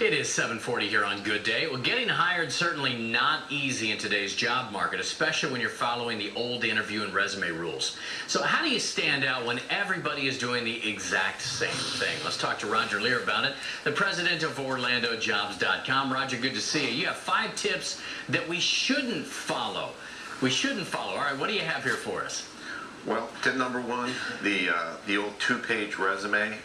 It is 7:40 here on Good Day. Well, getting hired certainly not easy in today's job market, especially when you're following the old interview and resume rules. So how do you stand out when everybody is doing the exact same thing? Let's talk to Roger Lear about it, the president of OrlandoJobs.com. Roger, good to see you. You have 5 tips that we shouldn't follow. All right, what do you have here for us? Well, tip number 1, the old 2-page resume.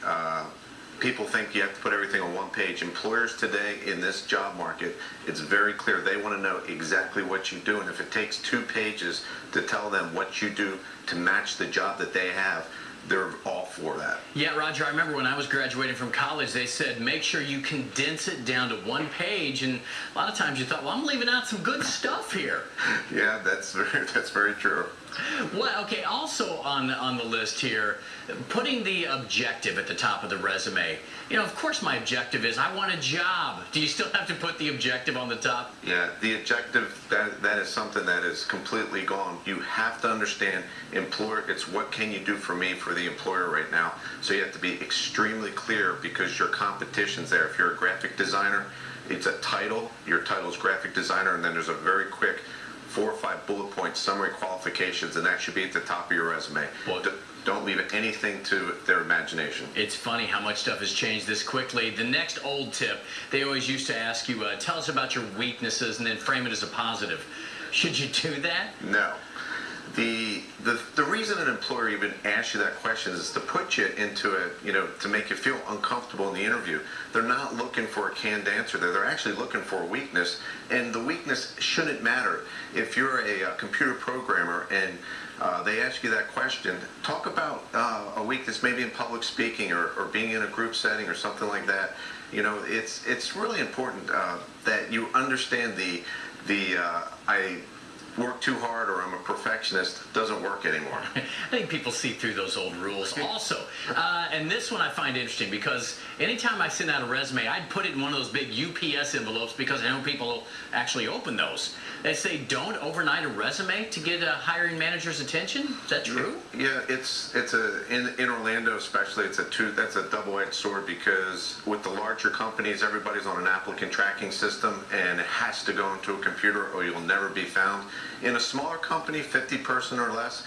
People think you have to put everything on 1 page. Employers today in this job market, it's very clear. They want to know exactly what you do. And if it takes 2 pages to tell them what you do to match the job that they have, they're all for that. Yeah, Roger, I remember when I was graduating from college, they said, make sure you condense it down to 1 page. And a lot of times you thought, well, I'm leaving out some good stuff here. Yeah, that's very true. Well, okay, also on the list here, putting the objective at the top of the resume. You know, of course my objective is I want a job. Do you still have to put the objective on the top? Yeah, the objective, that is something that is completely gone. You have to understand, employer, it's what can you do for me, for the employer right now. So you have to be extremely clear because your competition's there. If you're a graphic designer, it's a title. Your title is graphic designer, and then there's a very quick 4 or 5 bullet point summary qualifications, and that should be at the top of your resume. Well, don't leave anything to their imagination. It's funny how much stuff has changed this quickly. The next old tip, they always used to ask you, tell us about your weaknesses and then frame it as a positive. Should you do that? No. The reason an employer even asks you that question is to put you into to make you feel uncomfortable in the interview. They're not looking for a canned answer there. They're actually looking for a weakness, and the weakness shouldn't matter. If you're a computer programmer and they ask you that question, talk about a weakness maybe in public speaking or being in a group setting or something like that. You know, it's really important that you understand I work too hard or I'm a perfectionist doesn't work anymore. I think people see through those old rules. Also, and this one I find interesting because anytime I send out a resume, I'd put it in one of those big UPS envelopes because I know people actually open those. They say don't overnight a resume to get a hiring manager's attention. Is that true? Yeah, in Orlando especially, that's a double-edged sword because with the larger companies, everybody's on an applicant tracking system and it has to go into a computer or you'll never be found. In a smaller company, 50 person or less,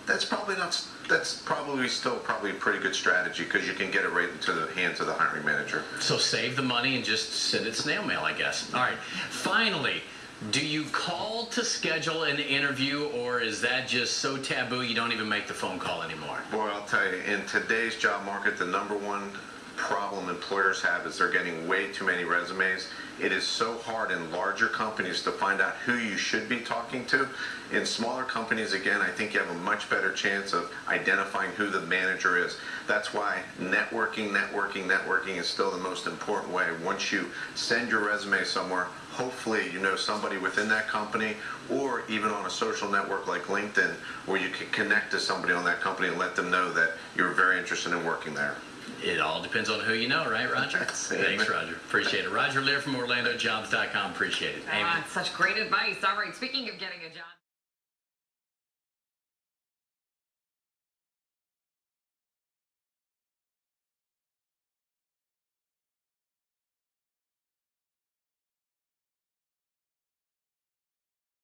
that's probably still a pretty good strategy because you can get it right into the hands of the hiring manager. So save the money and just send it snail mail, I guess. All right. Finally, do you call to schedule an interview, or is that just so taboo you don't even make the phone call anymore? Boy, I'll tell you, in today's job market, the #1 problem employers have is they're getting way too many resumes. It is so hard in larger companies to find out who you should be talking to. In smaller companies, again, I think you have a much better chance of identifying who the manager is. That's why networking is still the most important way. Once you send your resume somewhere, hopefully you know somebody within that company or even on a social network like LinkedIn where you can connect to somebody on that company and let them know that you're very interested in working there. It all depends on who you know, right, Roger? Thanks, Roger. Appreciate it. Roger Lear from OrlandoJobs.com. Appreciate it. Such great advice. All right, speaking of getting a job.